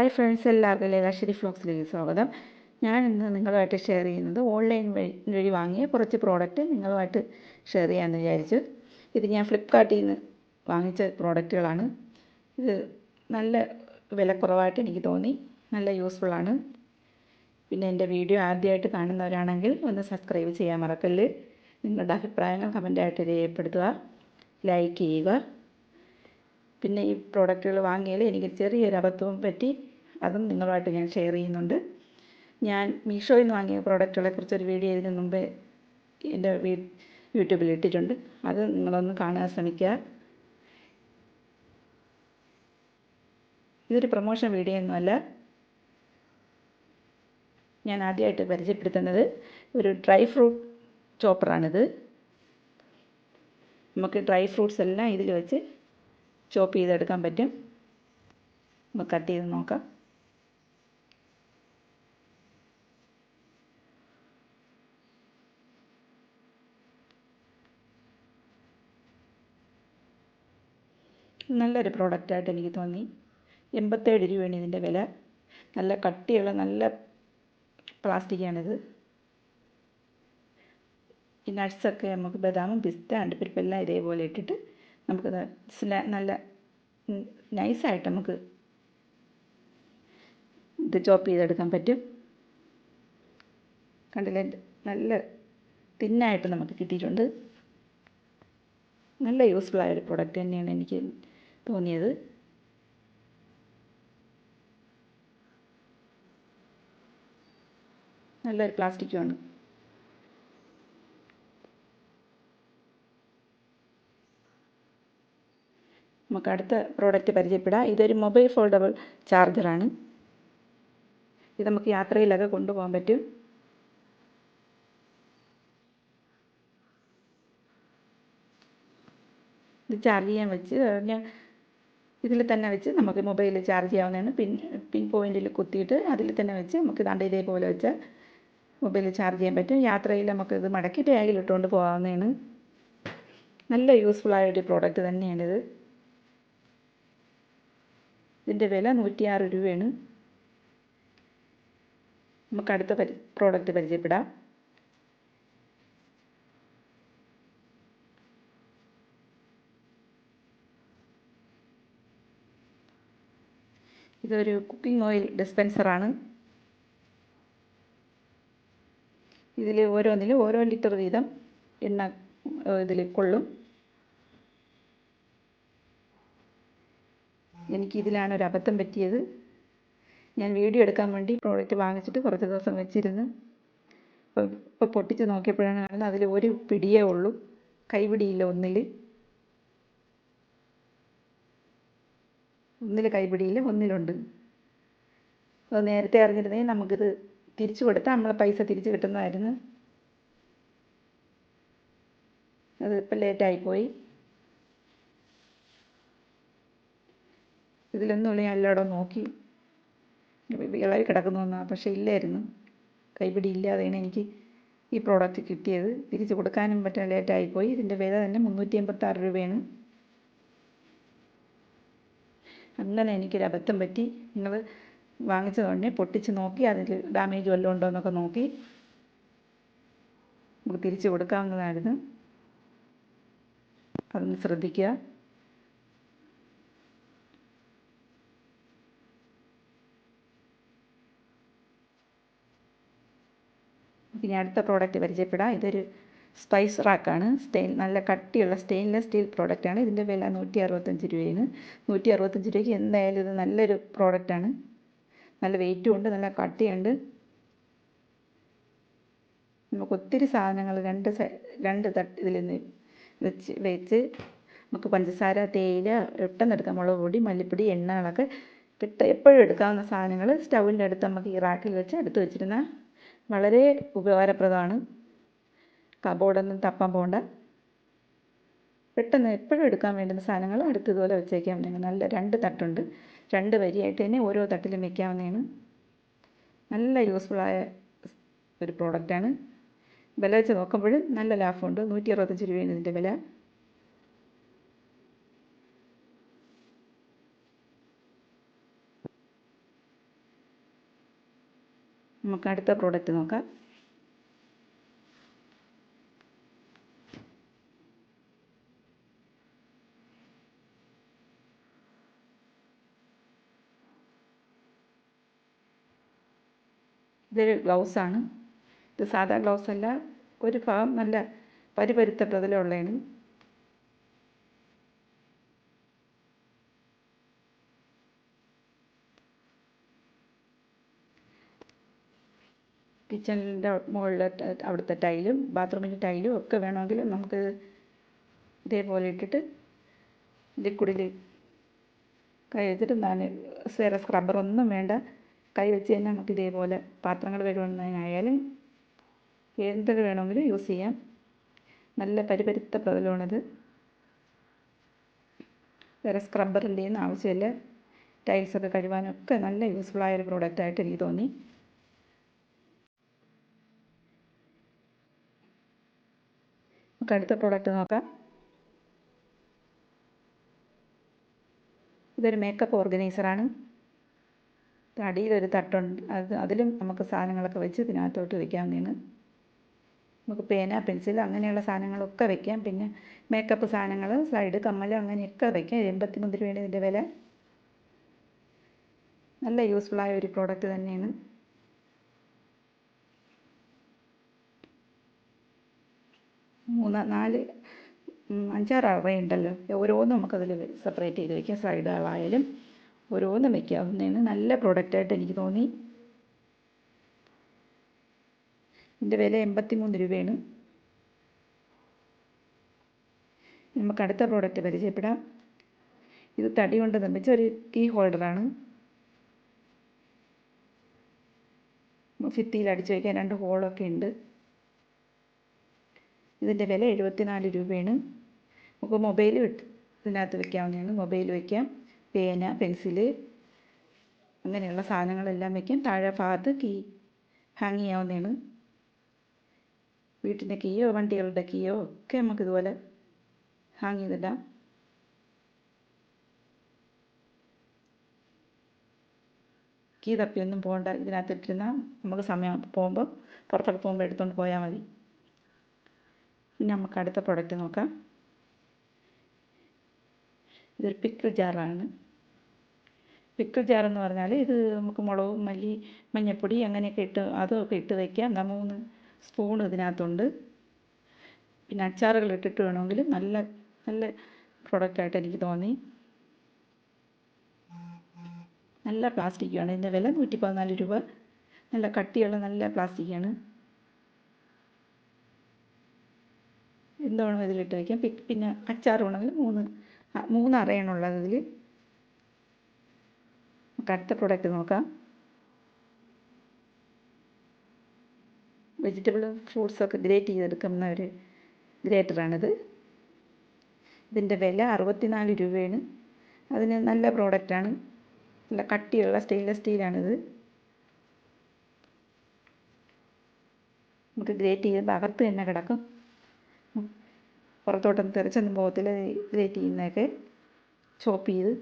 Hi friends, എല്ലാവർക്കും ലീലാശ്ശേരി വ്ലോഗ്സിലേക്ക് സ്വാഗതം. ഞാൻ ഇന്ന് നിങ്ങളുമായിട്ട് ഷെയർ ചെയ്യുന്നത് ഓൺലൈൻ വഴി വാങ്ങിയ കുറച്ച് പ്രോഡക്റ്റ് നിങ്ങളുമായിട്ട് ഷെയർ ചെയ്യാമെന്ന് വിചാരിച്ചു. ഇത് ഞാൻ ഫ്ലിപ്കാർട്ടിൽ നിന്ന് വാങ്ങിച്ച പ്രോഡക്റ്റുകളാണ്. ഇത് നല്ല വിലക്കുറവായിട്ട് എനിക്ക് തോന്നി, നല്ല യൂസ്ഫുള്ളാണ്. പിന്നെ എൻ്റെ വീഡിയോ ആദ്യമായിട്ട് കാണുന്നവരാണെങ്കിൽ ഒന്ന് സബ്സ്ക്രൈബ് ചെയ്യാൻ മറക്കല്ല്. നിങ്ങളുടെ അഭിപ്രായങ്ങൾ കമൻറ്റായിട്ട് രേഖപ്പെടുത്തുക, ലൈക്ക് ചെയ്യുക. പിന്നെ ഈ പ്രോഡക്റ്റുകൾ വാങ്ങിയാൽ എനിക്ക് ചെറിയൊരു അബദ്ധവും പറ്റി, അതും നിങ്ങളുമായിട്ട് ഞാൻ ഷെയർ ചെയ്യുന്നുണ്ട്. ഞാൻ മീഷോയിൽ നിന്ന് വാങ്ങിയ പ്രോഡക്റ്റുകളെ കുറിച്ചൊരു വീഡിയോ ഇതിന് മുമ്പേ എൻ്റെ യൂട്യൂബിൽ ഇട്ടിട്ടുണ്ട്. അത് നിങ്ങളൊന്ന് കാണാൻ ശ്രമിക്കുക. ഇതൊരു പ്രൊമോഷൻ വീഡിയോ ഒന്നുമല്ല. ഞാൻ ആദ്യമായിട്ട് പരിചയപ്പെടുത്തുന്നത് ഒരു ഡ്രൈ ഫ്രൂട്ട് ചോപ്പറാണിത്. നമുക്ക് ഡ്രൈ ഫ്രൂട്ട്സ് എല്ലാം ഇതിൽ വെച്ച് ചോപ്പ് ചെയ്തെടുക്കാൻ പറ്റും. നമുക്ക് കട്ട് ചെയ്ത് നോക്കാം. നല്ലൊരു പ്രോഡക്റ്റായിട്ട് എനിക്ക് തോന്നി. 87 രൂപയാണ് ഇതിൻ്റെ വില. നല്ല കട്ടിയുള്ള നല്ല പ്ലാസ്റ്റിക്കാണിത്. ഈ നട്ട്സൊക്കെ നമുക്ക് ബദാമും പിസ്ത അണ്ടിപ്പരിപ്പെല്ലാം ഇതേപോലെ ഇട്ടിട്ട് നമുക്ക് നല്ല നൈസായിട്ട് നമുക്ക് ഇത് ചോപ്പ് ചെയ്തെടുക്കാൻ പറ്റും. കണ്ടില്ലേ, നല്ല തിന്നായിട്ട് നമുക്ക് കിട്ടിയിട്ടുണ്ട്. നല്ല യൂസ്ഫുള്ളായ ഒരു പ്രോഡക്റ്റ് തന്നെയാണ് എനിക്ക് തോന്നിയത്. നല്ലൊരു പ്ലാസ്റ്റിക്കുമാണ്. നമുക്ക് അടുത്ത പ്രോഡക്റ്റ് പരിചയപ്പെടാം. ഇതൊരു മൊബൈൽ ഫോൾഡബിൾ ചാർജറാണ്. ഇത് നമുക്ക് യാത്രയിലൊക്കെ കൊണ്ടുപോകാൻ പറ്റും. ഇത് ചാർജ് ചെയ്യാൻ വെച്ച് ഞാൻ ഇതിൽ തന്നെ വെച്ച് നമുക്ക് മൊബൈൽ ചാർജ് ചെയ്യാവുന്നതാണ്. പിൻ പോയിന്റിൽ കുത്തിയിട്ട് അതിൽ തന്നെ വെച്ച് നമുക്ക് ദാണ്ട് ഇതേപോലെ വെച്ച് മൊബൈൽ ചാർജ് ചെയ്യാൻ പറ്റും. യാത്രയിൽ നമുക്കിത് മടക്കി ബാഗിലിട്ടുകൊണ്ട് പോകാവുന്നതാണ്. നല്ല യൂസ്ഫുള്ളായൊരു പ്രോഡക്റ്റ് തന്നെയാണിത്. ഇതിൻ്റെ വില 106 രൂപയാണ്. നമുക്ക് അടുത്ത പ്രോഡക്റ്റ് പരിചയപ്പെടാം. ഇതൊരു കുക്കിംഗ് ഓയിൽ ഡിസ്പെൻസറാണ്. ഇതിൽ ഓരോന്നിലും ഓരോ ലിറ്റർ വീതം എണ്ണ ഇതിൽ കൊള്ളും. എനിക്കിതിലാണ് ഒരു അബദ്ധം പറ്റിയത്. ഞാൻ വീഡിയോ എടുക്കാൻ വേണ്ടി പ്രോഡക്റ്റ് വാങ്ങിച്ചിട്ട് കുറച്ച് ദിവസം വെച്ചിരുന്നു. ഇപ്പോൾ പൊട്ടിച്ച് നോക്കിയപ്പോഴാണ് കാണുന്നത് അതിൽ ഒരു പിടിയേ ഉള്ളൂ, കൈപിടിയില്ല. ഒന്നിൽ കൈപിടിയില്ല, ഒന്നിലുണ്ട്. അത് നേരത്തെ അറിഞ്ഞിരുന്നെങ്കിൽ നമുക്കിത് തിരിച്ചു കൊടുത്താൽ നമ്മളെ പൈസ തിരിച്ചു കിട്ടുന്നതായിരുന്നു. അത് ഇപ്പം ലേറ്റായിപ്പോയി. ഇതിലൊന്നുമില്ല, ഞാൻ എല്ലായിടവും നോക്കി ഇളകി കിടക്കുന്നൊന്നും, പക്ഷേ ഇല്ലായിരുന്നു. കൈപിടി ഇല്ലാതെയാണ് എനിക്ക് ഈ പ്രോഡക്റ്റ് കിട്ടിയത്. തിരിച്ചു കൊടുക്കാനും പറ്റാൻ ലേറ്റായിപ്പോയി. ഇതിൻ്റെ വില തന്നെ 386 രൂപയാണ്. അങ്ങനെ എനിക്കൊരു അബദ്ധം പറ്റി. നിങ്ങൾ വാങ്ങിച്ചതുകൊണ്ട് പൊട്ടിച്ച് നോക്കി അതിൽ ഡാമേജ് വല്ലതും ഉണ്ടോ എന്നൊക്കെ നോക്കി നമുക്ക് തിരിച്ചു കൊടുക്കാവുന്നതായിരുന്നു. അതൊന്ന് ശ്രദ്ധിക്കുക. ഇനി അടുത്ത പ്രോഡക്റ്റ് പരിചയപ്പെടാം. ഇതൊരു സ്പൈസ് റാക്കാണ്. നല്ല കട്ടിയുള്ള സ്റ്റെയിൻലെസ് സ്റ്റീൽ പ്രോഡക്റ്റാണ്. ഇതിൻ്റെ വില 165 രൂപയാണ്. 165 രൂപയ്ക്ക് എന്തായാലും ഇത് നല്ലൊരു പ്രോഡക്റ്റാണ്. നല്ല വെയിറ്റും ഉണ്ട്, നല്ല കട്ടിയുണ്ട്. നമുക്ക് ഒത്തിരി സാധനങ്ങൾ രണ്ട് ഇതിൽ നിന്ന് വെച്ച് നമുക്ക് പഞ്ചസാര, തേയില, പെട്ടെന്നെടുക്കാം, മുളക് പൊടി, മല്ലിപ്പൊടി, എണ്ണകളൊക്കെ എപ്പോഴും എടുക്കാവുന്ന സാധനങ്ങൾ സ്റ്റൗവിൻ്റെ അടുത്ത് നമുക്ക് ഈ റാക്കിൽ വെച്ച് എടുത്ത് വെച്ചിരുന്നാൽ വളരെ ഉപകാരപ്രദമാണ്. കബോർഡൊന്നും തപ്പാൻ പോകണ്ട. പെട്ടെന്ന് എപ്പോഴും എടുക്കാൻ വേണ്ടുന്ന സാധനങ്ങൾ അടുത്ത് ഇതുപോലെ വെച്ചേക്കാവുന്നതാണ്. നല്ല 2 തട്ടുണ്ട്. 2 വരിയായിട്ട് തന്നെ ഓരോ തട്ടിലും വെക്കാവുന്നതാണ്. നല്ല യൂസ്ഫുള്ളായ ഒരു പ്രോഡക്റ്റാണ്. വില വെച്ച് നോക്കുമ്പോൾ നല്ല ലാഭമുണ്ട്. 165 രൂപയാണ് ഇതിൻ്റെ വില. നമുക്ക് അടുത്ത പ്രോഡക്റ്റ് നോക്കാം. ഇതൊരു ഗ്ലൗസാണ്. ഇത് സാധാ ഗ്ലൗസ് അല്ല, ഒരു ഭാഗം നല്ല പരിപരുത്ത പ്രതലമുള്ളതാണ്. കിച്ചണിൻ്റെ മുകളിൽ അവിടുത്തെ ടൈലും ബാത്റൂമിൻ്റെ ടൈലും ഒക്കെ വേണമെങ്കിൽ നമുക്ക് ഇതേപോലെ ഇട്ടിട്ട് ലിക്വിഡിൽ കൈ വെച്ചിട്ട് വേറെ സ്ക്രബ്ബറൊന്നും വേണ്ട, കൈ വെച്ച് തന്നെ നമുക്ക് ഇതേപോലെ പാത്രങ്ങൾ കഴുകുന്നതിനായാലും എന്തൊക്കെ വേണമെങ്കിലും യൂസ് ചെയ്യാം. നല്ല പരിപരുത്ത പ്രതലമാണിത്. വേറെ സ്ക്രബ്ബറിൻ്റെ ഒന്നും ആവശ്യമില്ല. ടൈൽസൊക്കെ കഴുകാനൊക്കെ നല്ല യൂസ്ഫുള്ളായൊരു പ്രോഡക്റ്റായിട്ട് എനിക്ക് തോന്നി. നമുക്ക് അടുത്ത പ്രോഡക്റ്റ് നോക്കാം. ഇതൊരു മേക്കപ്പ് ഓർഗനൈസറാണ്. അടിയിലൊരു തട്ടുണ്ട്, അതിലും നമുക്ക് സാധനങ്ങളൊക്കെ വെച്ച് ഇതിനകത്തോട്ട് വയ്ക്കാവുന്നതാണ്. നമുക്ക് പേന, പെൻസിൽ അങ്ങനെയുള്ള സാധനങ്ങളൊക്കെ വയ്ക്കാം. പിന്നെ മേക്കപ്പ് സാധനങ്ങൾ, സ്ലൈഡ്, കമ്മൽ അങ്ങനെയൊക്കെ വയ്ക്കാം. 83 രൂപയാണ് ഇതിൻ്റെ വില. നല്ല യൂസ്ഫുള്ളായ ഒരു പ്രോഡക്റ്റ് തന്നെയാണ്. അഞ്ചാറ് അറയുണ്ടല്ലോ, ഓരോന്നും നമുക്കതിൽ സെപ്പറേറ്റ് ചെയ്ത് വയ്ക്കാം. സൈഡുകളായാലും ഓരോന്നും വയ്ക്കാവുന്നതാണ്. നല്ല പ്രോഡക്റ്റായിട്ട് എനിക്ക് തോന്നി. ഇതിൻ്റെ വില 83 രൂപയാണ്. നമുക്ക് അടുത്ത പ്രോഡക്റ്റ് പരിചയപ്പെടാം. ഇത് തടി കൊണ്ട് നിർമ്മിച്ച ഒരു കീ ഹോൾഡറാണ്. ഭിത്തിയിൽ അടിച്ചു വയ്ക്കാൻ 2 ഹോളൊക്കെ ഉണ്ട്. ഇതിൻ്റെ വില 74 രൂപയാണ്. നമുക്ക് മൊബൈൽ ഇതിനകത്ത് വയ്ക്കാവുന്നതാണ്. മൊബൈൽ വയ്ക്കാം, പേന, പെൻസില് അങ്ങനെയുള്ള സാധനങ്ങളെല്ലാം വയ്ക്കാം. താഴെ ഭാഗത്ത് കീ ഹാങ് ചെയ്യാവുന്നതാണ്. വീട്ടിൻ്റെ കീയോ വണ്ടികളുടെ കീയോ ഒക്കെ നമുക്കിതുപോലെ ഹാങ് ചെയ്തിടാം. കീ തപ്പിയൊന്നും പോകണ്ട. ഇതിനകത്ത് ഇട്ടിരുന്നാൽ നമുക്ക് സമയം പോകുമ്പോൾ പുറത്തൊക്കെ പോകുമ്പോൾ എടുത്തുകൊണ്ട് പോയാൽ മതി. പിന്നെ നമുക്ക് അടുത്ത പ്രോഡക്റ്റ് നോക്കാം. ഇതൊരു പിക്കിൾ ജാറാണ്. പിക്കിൾ ജാർ എന്ന് പറഞ്ഞാൽ ഇത് നമുക്ക് മുളകും, മല്ലി, മഞ്ഞൾപ്പൊടി അങ്ങനെയൊക്കെ അതൊക്കെ ഇട്ട് വയ്ക്കാം. 3 സ്പൂൺ ഇതിനകത്തുണ്ട്. പിന്നെ അച്ചാറുകൾ ഇട്ടിട്ട് വേണമെങ്കിൽ നല്ല പ്രോഡക്റ്റായിട്ട് എനിക്ക് തോന്നി. നല്ല പ്ലാസ്റ്റിക്കാണ്. ഇതിൻ്റെ വില 114 രൂപ. നല്ല കട്ടിയുള്ള നല്ല പ്ലാസ്റ്റിക്കാണ്. എന്താണ് ഇതിലിട്ട് വയ്ക്കാം. പിന്നെ അച്ചാർ വേണമെങ്കിൽ 3 അറയാണുള്ളത് ഇതിൽ. നമുക്ക് അടുത്ത പ്രോഡക്റ്റ് നോക്കാം. വെജിറ്റബിൾ ഫ്രൂട്ട്സൊക്കെ ഗ്രേറ്റ് ചെയ്തെടുക്കുന്ന ഒരു ഗ്രേറ്ററാണിത്. ഇതിൻ്റെ വില 64 രൂപയാണ്. അതിന് നല്ല പ്രോഡക്റ്റാണ്. നല്ല കട്ടിയുള്ള സ്റ്റെയിൻലെസ് സ്റ്റീലാണിത്. നമുക്ക് ഗ്രേറ്റ് ചെയ്യുമ്പോൾ അകത്ത് തന്നെ കിടക്കും, പുറത്തോട്ടൊന്നും തെറിച്ചൊന്നും പോകത്തില്ല. ഗ്രേറ്റ് ചെയ്യുന്നതൊക്കെ ചോപ്പ് ചെയ്ത്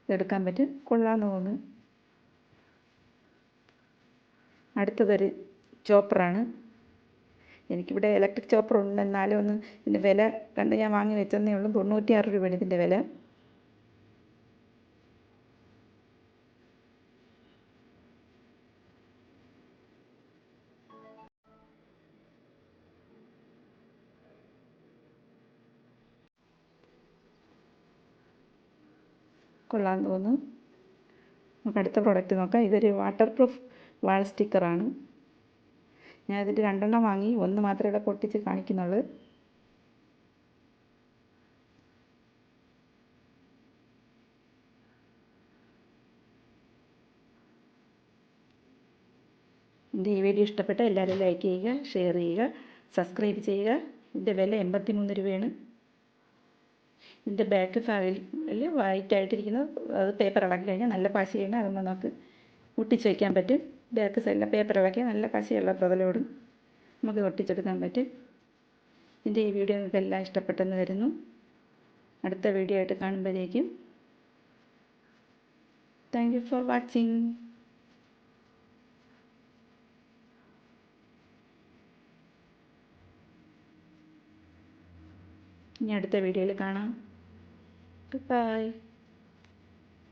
ഇതെടുക്കാൻ പറ്റും. കൊള്ളാമെന്ന് തോന്നുന്നു. അടുത്തതൊരു ചോപ്പറാണ്. എനിക്കിവിടെ ഇലക്ട്രിക് ചോപ്പർ ഉണ്ട്, എന്നാലും ഒന്ന് ഇതിൻ്റെ വില കണ്ട് ഞാൻ വാങ്ങി വെച്ചെന്നേ ഉള്ളൂ. 96 രൂപയാണ് ഇതിൻ്റെ വില. കൊള്ളാമെന്ന് തോന്നുന്നു. നമുക്ക് അടുത്ത പ്രോഡക്റ്റ് നോക്കാം. ഇതൊരു വാട്ടർ പ്രൂഫ് വാൾ സ്റ്റിക്കറാണ്. ഞാൻ ഇതിൻ്റെ 2 എണ്ണം വാങ്ങി. 1 മാത്രമേ ഇവിടെ പൊട്ടിച്ച് കാണിക്കുന്നുള്ളൂ. എൻ്റെ ഈ വീഡിയോ ഇഷ്ടപ്പെട്ട എല്ലാവരും ലൈക്ക് ചെയ്യുക, ഷെയർ ചെയ്യുക, സബ്സ്ക്രൈബ് ചെയ്യുക. ഇതിൻ്റെ വില 83 രൂപയാണ്. ഇതിൻ്റെ ബാക്ക് സൈഡിൽ വൈറ്റ് ആയിട്ടിരിക്കുന്നത് അത് പേപ്പർ ഇളക്കി കഴിഞ്ഞാൽ നല്ല പശയാണ്. അതൊന്ന് നമുക്ക് ഒട്ടിച്ച് വയ്ക്കാൻ പറ്റും. ബാക്ക് സൈഡിലെ പേപ്പർ ഇളക്കി നല്ല പശയുള്ള പ്രതലോടും നമുക്ക് ഒട്ടിച്ചെടുക്കാൻ പറ്റും. എൻ്റെ ഈ വീഡിയോ നിങ്ങൾക്ക് എല്ലാം ഇഷ്ടപ്പെട്ടെന്ന് വരുന്നു. അടുത്ത വീഡിയോ ആയിട്ട് കാണുമ്പോഴേക്കും താങ്ക് യു ഫോർ വാച്ചിങ്. ഇനി അടുത്ത വീഡിയോയിൽ കാണാം. ബൈ.